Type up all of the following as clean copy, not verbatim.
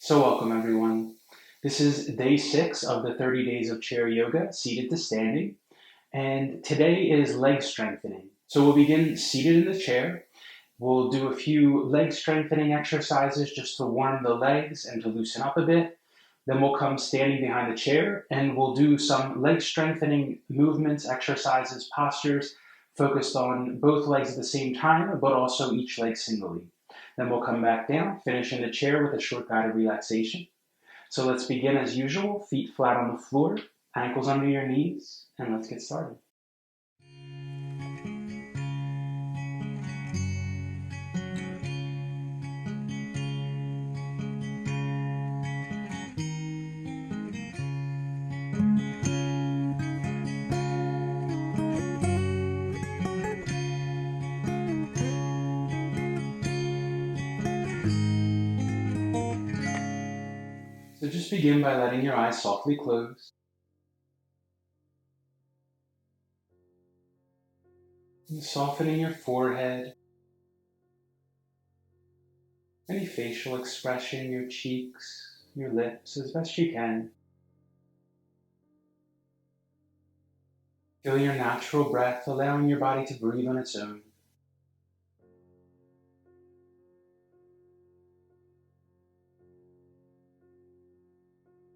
So welcome everyone. This is day 6 of the 30 days of chair yoga, seated to standing. And today is leg strengthening. So we'll begin seated in the chair. We'll do a few leg strengthening exercises just to warm the legs and to loosen up a bit. Then we'll come standing behind the chair and we'll do some leg strengthening movements, exercises, postures focused on both legs at the same time, but also each leg singly. Then we'll come back down, finish in the chair with a short guided relaxation. So let's begin as usual, feet flat on the floor, ankles under your knees, and let's get started. So just begin by letting your eyes softly close. And softening your forehead, any facial expression, your cheeks, your lips, as best you can. Feel your natural breath, allowing your body to breathe on its own.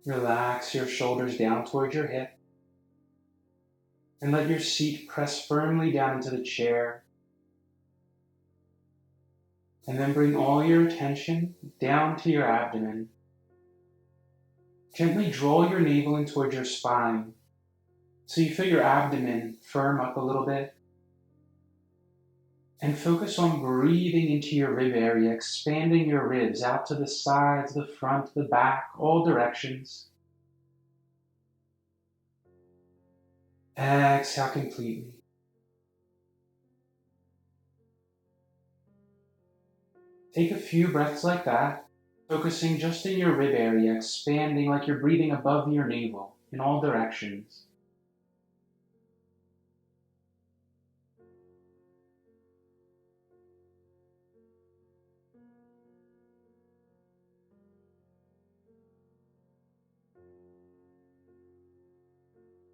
Relax your shoulders down towards your hip. And let your seat press firmly down into the chair. And then bring all your attention down to your abdomen. Gently draw your navel in towards your spine, so you feel your abdomen firm up a little bit. And focus on breathing into your rib area, expanding your ribs out to the sides, the front, the back, all directions. Exhale completely. Take a few breaths like that, focusing just in your rib area, expanding like you're breathing above your navel in all directions.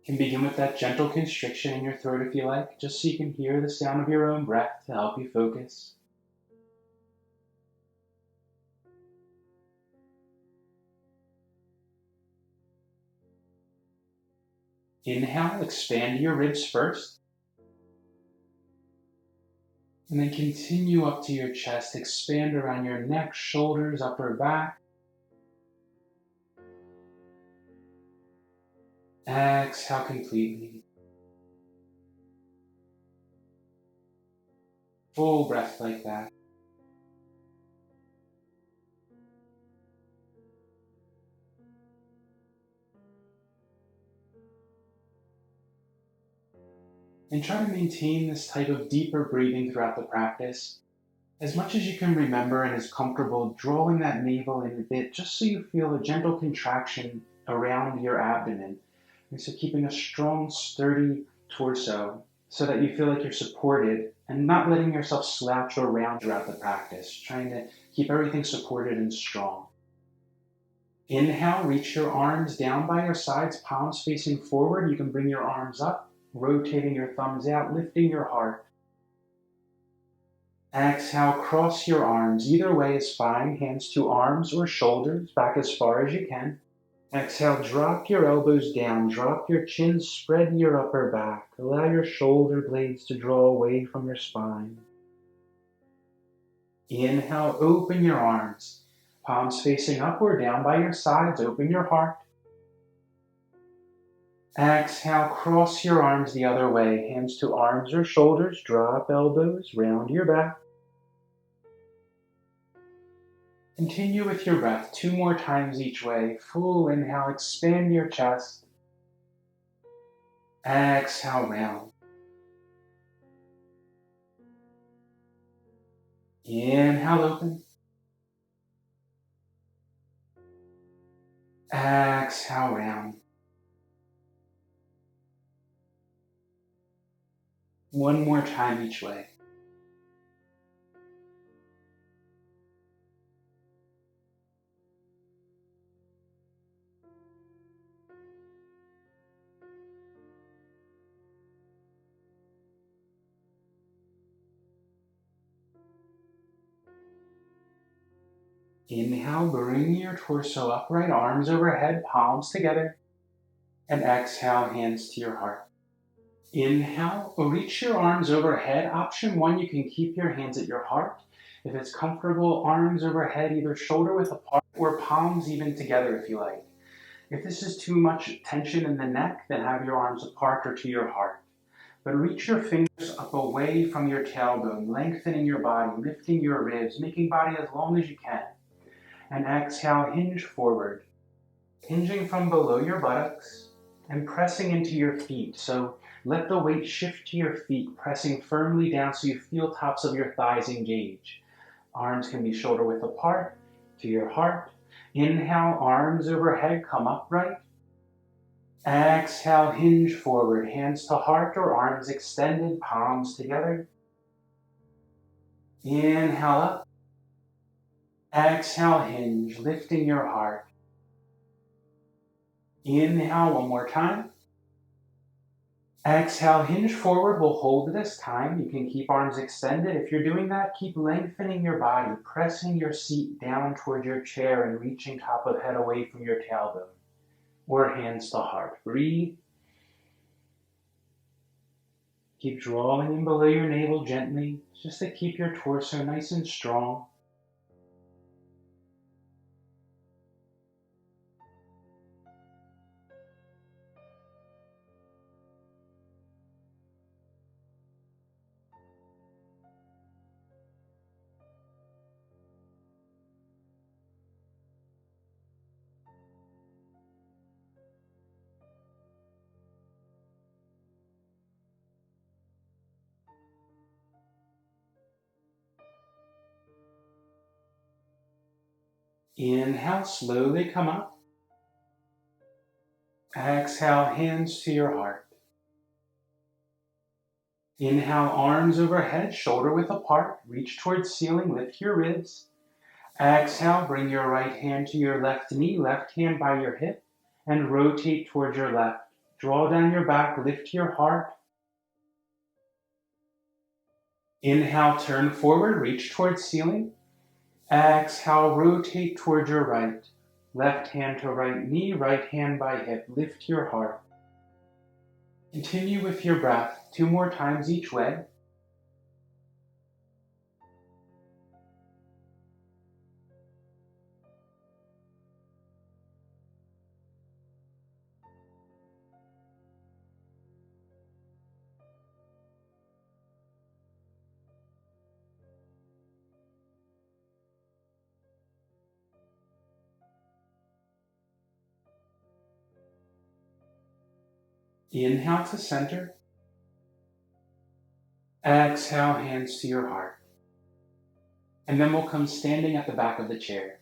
You can begin with that gentle constriction in your throat if you like, just so you can hear the sound of your own breath to help you focus. Inhale, expand your ribs first. And then continue up to your chest, expand around your neck, shoulders, upper back. Exhale completely. Full breath like that. And try to maintain this type of deeper breathing throughout the practice. As much as you can remember and is comfortable, drawing that navel in a bit just so you feel a gentle contraction around your abdomen. And so keeping a strong, sturdy torso so that you feel like you're supported and not letting yourself slouch around throughout the practice, trying to keep everything supported and strong. Inhale, reach your arms down by your sides, palms facing forward. You can bring your arms up, rotating your thumbs out, lifting your heart. Exhale, cross your arms. Either way is fine. Hands to arms or shoulders, back as far as you can. Exhale, drop your elbows down. Drop your chin, spread your upper back. Allow your shoulder blades to draw away from your spine. Inhale, open your arms. Palms facing upward, down by your sides. Open your heart. Exhale, cross your arms the other way. Hands to arms or shoulders. Drop elbows, round your back. Continue with your breath 2 more times each way. Full inhale, expand your chest. Exhale, round. Inhale, open. Exhale, round. One more time each way. Inhale, bring your torso upright, arms overhead, palms together. And exhale, hands to your heart. Inhale, reach your arms overhead. Option one, you can keep your hands at your heart. If it's comfortable, arms overhead, either shoulder width apart or palms even together if you like. If this is too much tension in the neck, then have your arms apart or to your heart. But reach your fingers up away from your tailbone, lengthening your body, lifting your ribs, making body as long as you can. And exhale, hinge forward, hinging from below your buttocks and pressing into your feet. So let the weight shift to your feet, pressing firmly down so you feel tops of your thighs engage. Arms can be shoulder width apart to your heart. Inhale, arms overhead, come upright. Exhale, hinge forward, hands to heart or arms extended, palms together. Inhale up. Exhale, hinge, lifting your heart. Inhale one more time. Exhale, hinge forward. We'll hold this time. You can keep arms extended. If you're doing that, keep lengthening your body, pressing your seat down toward your chair and reaching top of head away from your tailbone or hands to heart. Breathe. Keep drawing in below your navel gently, just to keep your torso nice and strong. Inhale, slowly come up. Exhale, hands to your heart. Inhale, arms overhead, shoulder width apart. Reach towards ceiling, lift your ribs. Exhale, bring your right hand to your left knee, left hand by your hip, and rotate towards your left. Draw down your back, lift your heart. Inhale, turn forward, reach towards ceiling. Exhale, rotate towards your right. Left hand to right knee, right hand by hip. Lift your heart. Continue with your breath, 2 more times each way. Inhale to center. Exhale, hands to your heart. And then we'll come standing at the back of the chair.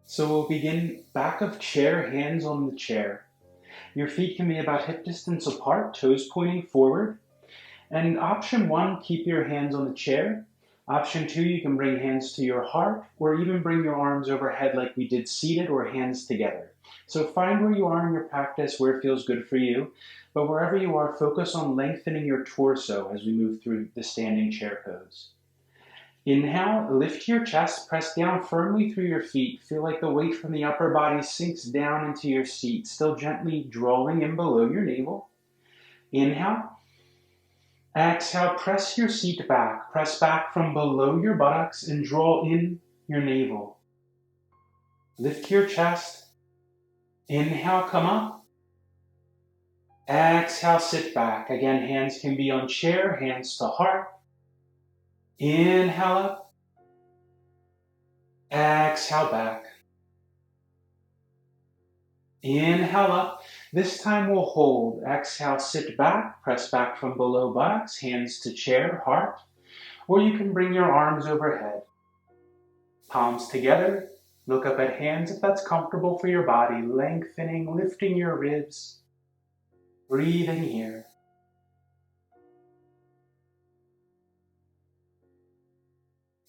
So we'll begin back of chair, hands on the chair. Your feet can be about hip distance apart, toes pointing forward. And option one, keep your hands on the chair. Option two, you can bring hands to your heart or even bring your arms overhead like we did seated or hands together. So find where you are in your practice, where it feels good for you. But wherever you are, focus on lengthening your torso as we move through the standing chair pose. Inhale, lift your chest, press down firmly through your feet. Feel like the weight from the upper body sinks down into your seat, still gently drawing in below your navel. Inhale. Exhale, press your seat back. Press back from below your buttocks and draw in your navel. Lift your chest. Inhale, come up. Exhale, sit back. Again, hands can be on chair, hands to heart. Inhale up. Exhale back. Inhale up. This time we'll hold. Exhale, sit back. Press back from below buttocks, hands to chair, heart. Or you can bring your arms overhead. Palms together. Look up at hands if that's comfortable for your body. Lengthening, lifting your ribs. Breathing here.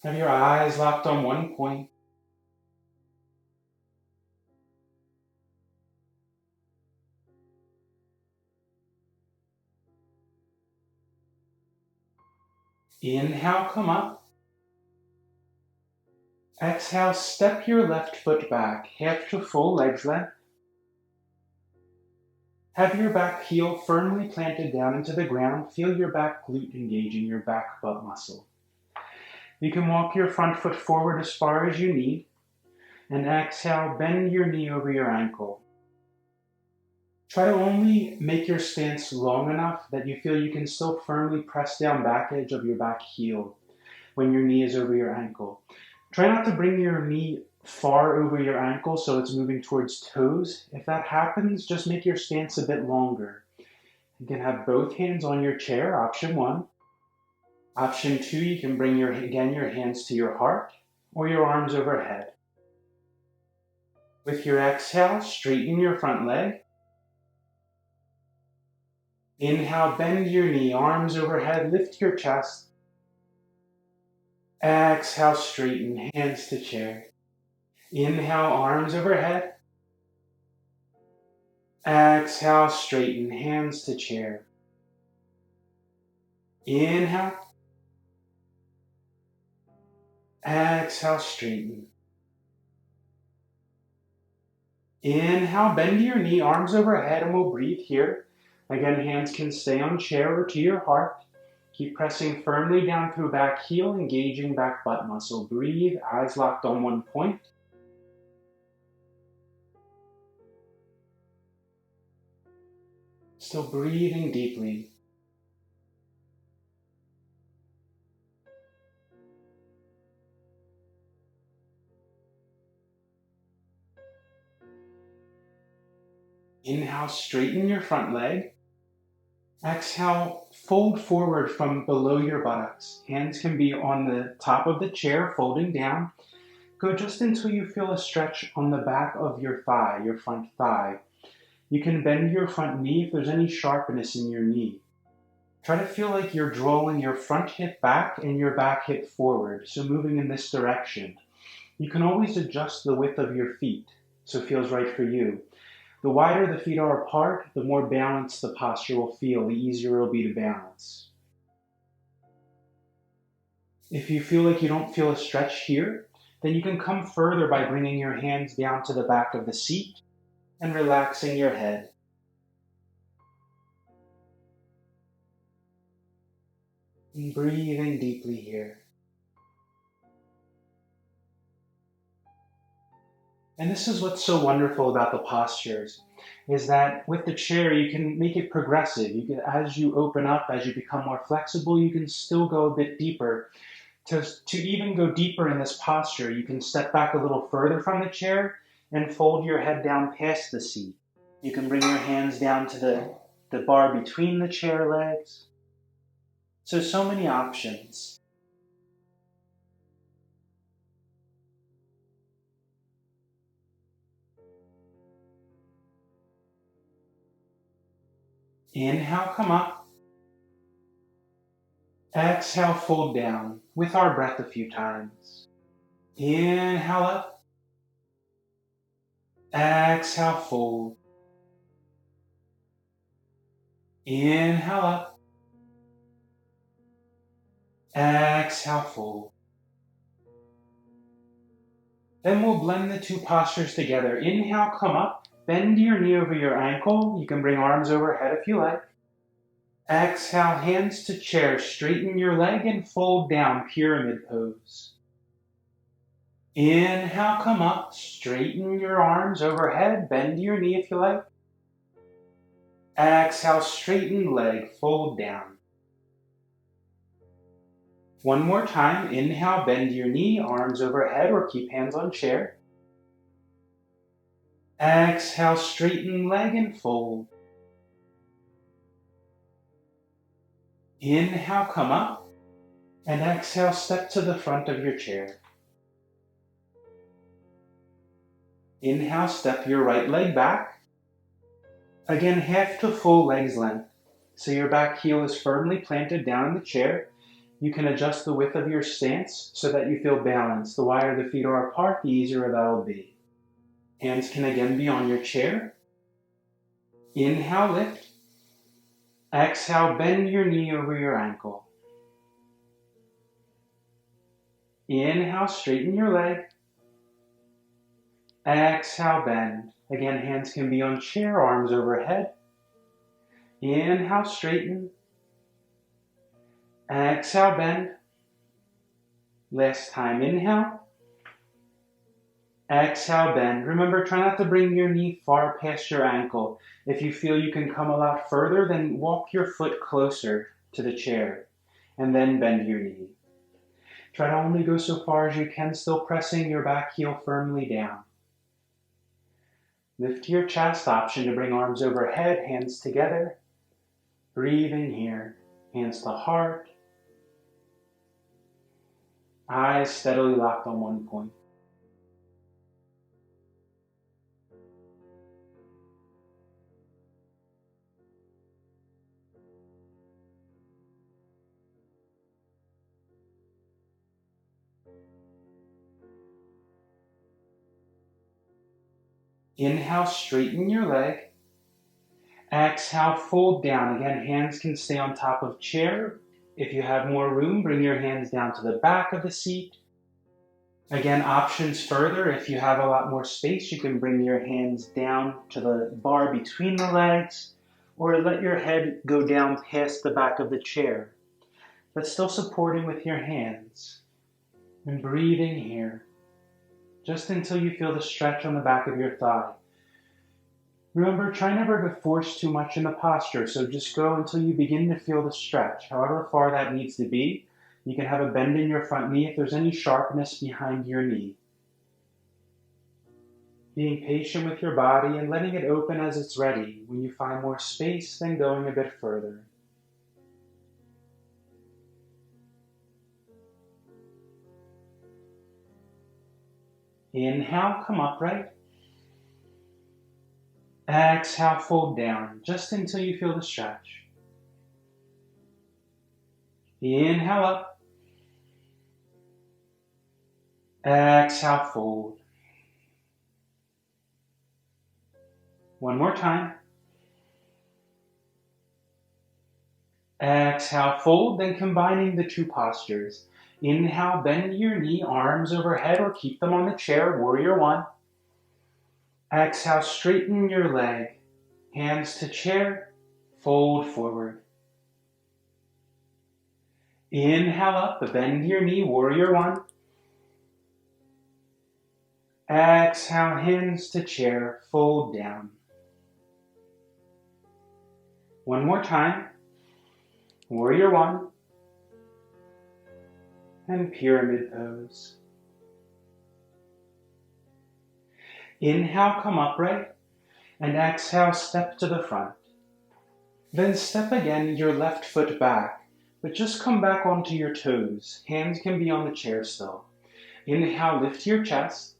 Have your eyes locked on one point. Inhale, come up. Exhale, step your left foot back, half to full legs length. Have your back heel firmly planted down into the ground. Feel your back glute engaging your back butt muscle. You can walk your front foot forward as far as you need. And exhale, bend your knee over your ankle. Try to only make your stance long enough that you feel you can still firmly press down back edge of your back heel when your knee is over your ankle. Try not to bring your knee far over your ankle so it's moving towards toes. If that happens, just make your stance a bit longer. You can have both hands on your chair, option 1. Option 2, you can bring your hands to your heart or your arms overhead. With your exhale, straighten your front leg. Inhale, bend your knee, arms overhead, lift your chest. Exhale, straighten, hands to chair. Inhale, arms overhead. Exhale, straighten, hands to chair. Inhale. Exhale, straighten. Inhale, bend your knee, arms overhead, and we'll breathe here. Again, hands can stay on chair or to your heart. Keep pressing firmly down through back heel, engaging back butt muscle. Breathe, eyes locked on one point. Still breathing deeply. Inhale, straighten your front leg. Exhale, fold forward from below your buttocks. Hands can be on the top of the chair, folding down. Go just until you feel a stretch on the back of your thigh, your front thigh. You can bend your front knee if there's any sharpness in your knee. Try to feel like you're drawing your front hip back and your back hip forward, so moving in this direction. You can always adjust the width of your feet, so it feels right for you. The wider the feet are apart, the more balanced the posture will feel, the easier it will be to balance. If you feel like you don't feel a stretch here, then you can come further by bringing your hands down to the back of the seat and relaxing your head. And breathing deeply here. And this is what's so wonderful about the postures, is that with the chair you can make it progressive. As you open up, as you become more flexible, you can still go a bit deeper. To even go deeper in this posture, you can step back a little further from the chair and fold your head down past the seat. You can bring your hands down to the bar between the chair legs. So many options. Inhale, come up. Exhale, fold down with our breath a few times. Inhale up. Exhale, fold. Inhale up. Exhale, fold. Then we'll blend the two postures together. Inhale, come up. Bend your knee over your ankle. You can bring arms overhead if you like. Exhale, hands to chair. Straighten your leg and fold down, pyramid pose. Inhale, come up. Straighten your arms overhead. Bend your knee if you like. Exhale, straighten leg, fold down. One more time. Inhale, bend your knee, arms overhead, or keep hands on chair. Exhale, straighten leg and fold. Inhale, come up. And exhale, step to the front of your chair. Inhale, step your right leg back. Again, half to full legs length. So your back heel is firmly planted down in the chair. You can adjust the width of your stance so that you feel balanced. The wider the feet are apart, the easier that will be. Hands can again be on your chair. Inhale, lift. Exhale, bend your knee over your ankle. Inhale, straighten your leg. Exhale, bend. Again, hands can be on chair, arms overhead. Inhale, straighten. Exhale, bend. Last time, inhale. Exhale, bend. Remember, try not to bring your knee far past your ankle. If you feel you can come a lot further, then walk your foot closer to the chair and then bend your knee. Try to only go so far as you can, still pressing your back heel firmly down. Lift your chest, option to bring arms overhead, hands together. Breathing here, hands to heart. Eyes steadily locked on one point. Inhale, straighten your leg. Exhale, fold down. Again, hands can stay on top of chair. If you have more room, bring your hands down to the back of the seat. Again, options further. If you have a lot more space, you can bring your hands down to the bar between the legs, or let your head go down past the back of the chair, but still supporting with your hands. And breathing here, just until you feel the stretch on the back of your thigh. Remember, try never to force too much in the posture, so just go until you begin to feel the stretch, however far that needs to be. You can have a bend in your front knee if there's any sharpness behind your knee. Being patient with your body and letting it open as it's ready. When you find more space, then going a bit further. Inhale, come upright. Exhale, fold down, just until you feel the stretch. Inhale up. Exhale, fold. One more time. Exhale, fold, then combining the two postures. Inhale, bend your knee, arms overhead, or keep them on the chair, warrior one. Exhale, straighten your leg, hands to chair, fold forward. Inhale up, bend your knee, warrior one. Exhale, hands to chair, fold down. One more time. Warrior one. And pyramid pose. Inhale, come upright. And exhale, step to the front. Then step again your left foot back, but just come back onto your toes. Hands can be on the chair still. Inhale, lift your chest.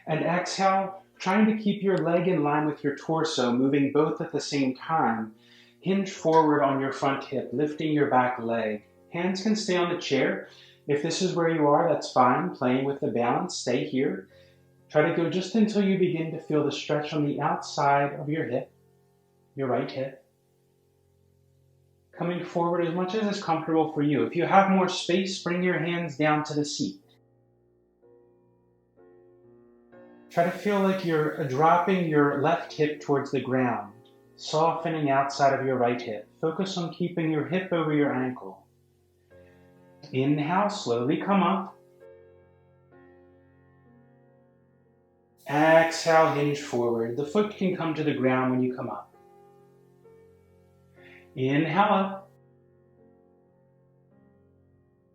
And exhale, trying to keep your leg in line with your torso, moving both at the same time. Hinge forward on your front hip, lifting your back leg. Hands can stay on the chair. If this is where you are, that's fine. Playing with the balance, stay here. Try to go just until you begin to feel the stretch on the outside of your hip, your right hip. Coming forward as much as is comfortable for you. If you have more space, bring your hands down to the seat. Try to feel like you're dropping your left hip towards the ground, softening outside of your right hip. Focus on keeping your hip over your ankle. Inhale, slowly come up. Exhale, hinge forward. The foot can come to the ground when you come up. Inhale up.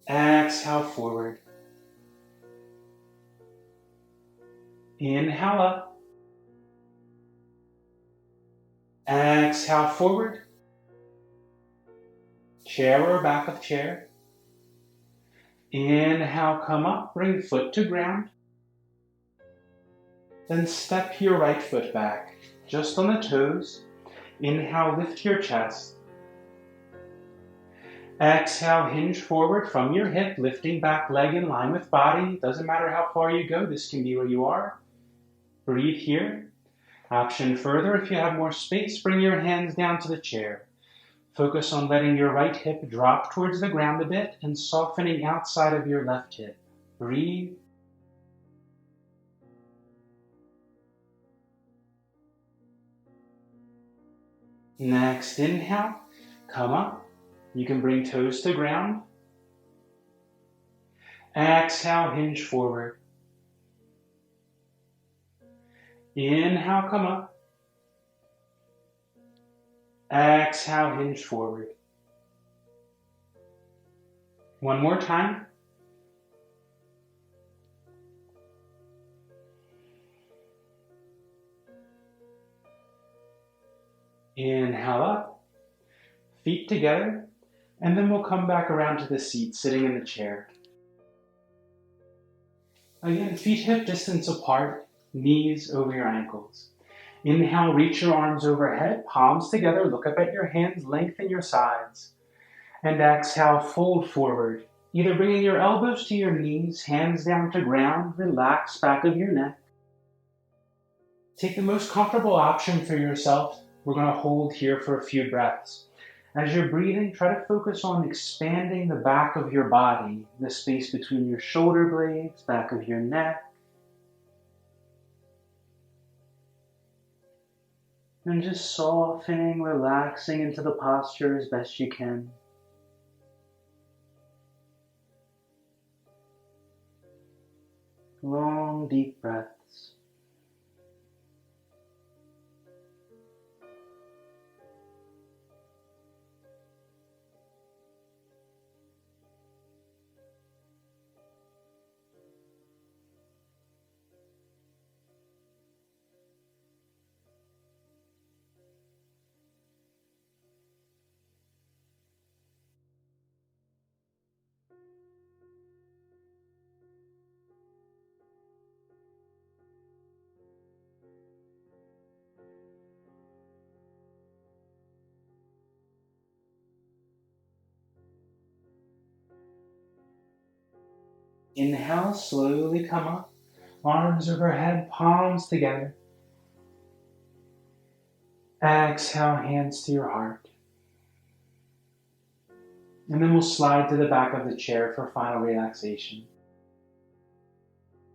Exhale, forward. Inhale up. Exhale, forward. Chair or back of chair. Inhale, come up, bring foot to ground. Then step your right foot back, just on the toes. Inhale, lift your chest. Exhale, hinge forward from your hip, lifting back leg in line with body. Doesn't matter how far you go, this can be where you are. Breathe here. Option further, if you have more space, bring your hands down to the chair. Focus on letting your right hip drop towards the ground a bit and softening outside of your left hip. Breathe. Next inhale, come up. You can bring toes to ground. Exhale, hinge forward. Inhale, come up. Exhale, hinge forward. One more time. Inhale up, feet together, and then we'll come back around to the seat, sitting in the chair. Again, feet hip distance apart, knees over your ankles. Inhale, reach your arms overhead, palms together, look up at your hands, lengthen your sides. And exhale, fold forward, either bringing your elbows to your knees, hands down to ground, relax back of your neck. Take the most comfortable option for yourself. We're going to hold here for a few breaths. As you're breathing, try to focus on expanding the back of your body, the space between your shoulder blades, back of your neck. And just softening, relaxing into the posture as best you can. Long, deep breaths. Inhale, slowly come up, arms overhead, palms together. Exhale, hands to your heart. And then we'll slide to the back of the chair for final relaxation.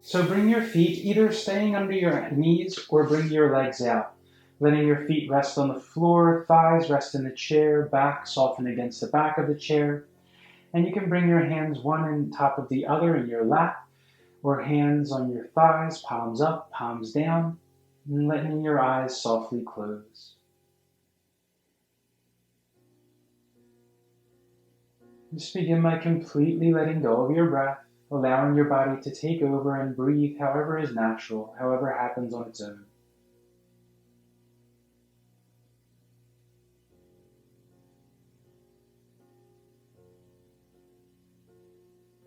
So bring your feet either staying under your knees or bring your legs out, letting your feet rest on the floor, thighs rest in the chair, back soften against the back of the chair. And you can bring your hands one on top of the other in your lap, or hands on your thighs, palms up, palms down, and letting your eyes softly close. Just begin by completely letting go of your breath, allowing your body to take over and breathe however is natural, however happens on its own.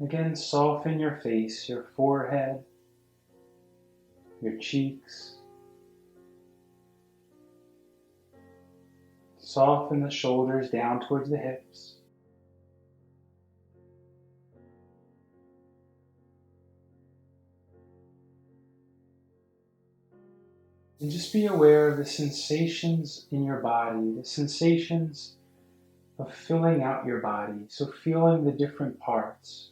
Again, soften your face, your forehead, your cheeks. Soften the shoulders down towards the hips. And just be aware of the sensations in your body, the sensations of filling out your body. So feeling the different parts.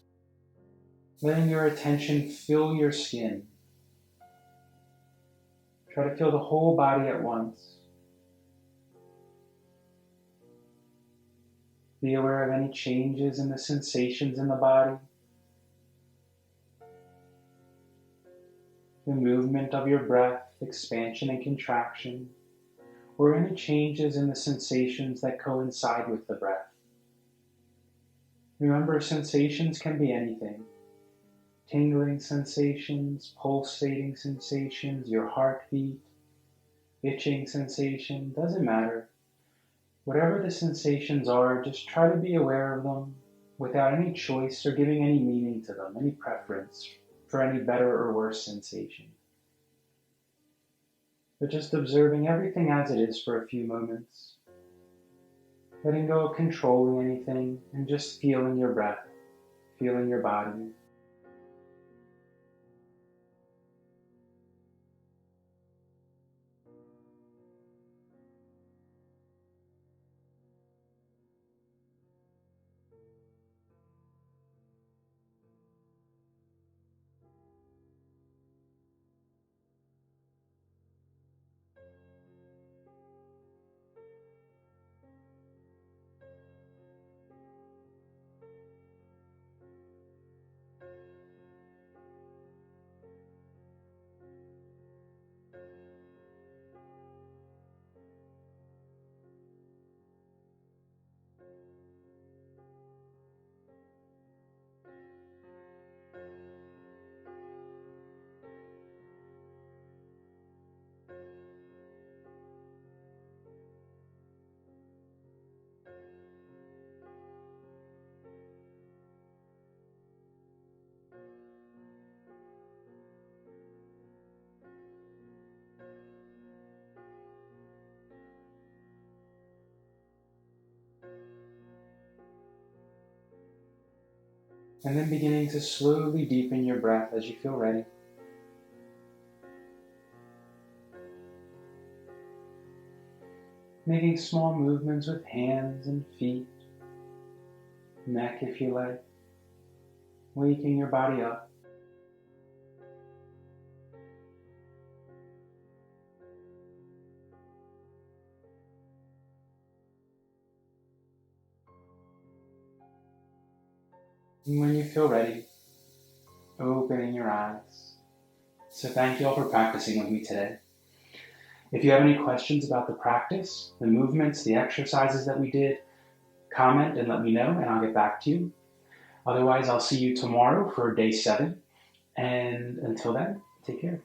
Letting your attention fill your skin. Try to feel the whole body at once. Be aware of any changes in the sensations in the body. The movement of your breath, expansion and contraction, or any changes in the sensations that coincide with the breath. Remember, sensations can be anything. Tingling sensations, pulsating sensations, your heartbeat, itching sensation, doesn't matter. Whatever the sensations are, just try to be aware of them without any choice or giving any meaning to them, any preference for any better or worse sensation. But just observing everything as it is for a few moments. Letting go of controlling anything and just feeling your breath, feeling your body. And then beginning to slowly deepen your breath as you feel ready. Making small movements with hands and feet, neck if you like, waking your body up. And when you feel ready, opening your eyes. So thank you all for practicing with me today. If you have any questions about the practice, the movements, the exercises that we did, comment and let me know and I'll get back to you. Otherwise, I'll see you tomorrow for day 7. And until then, take care.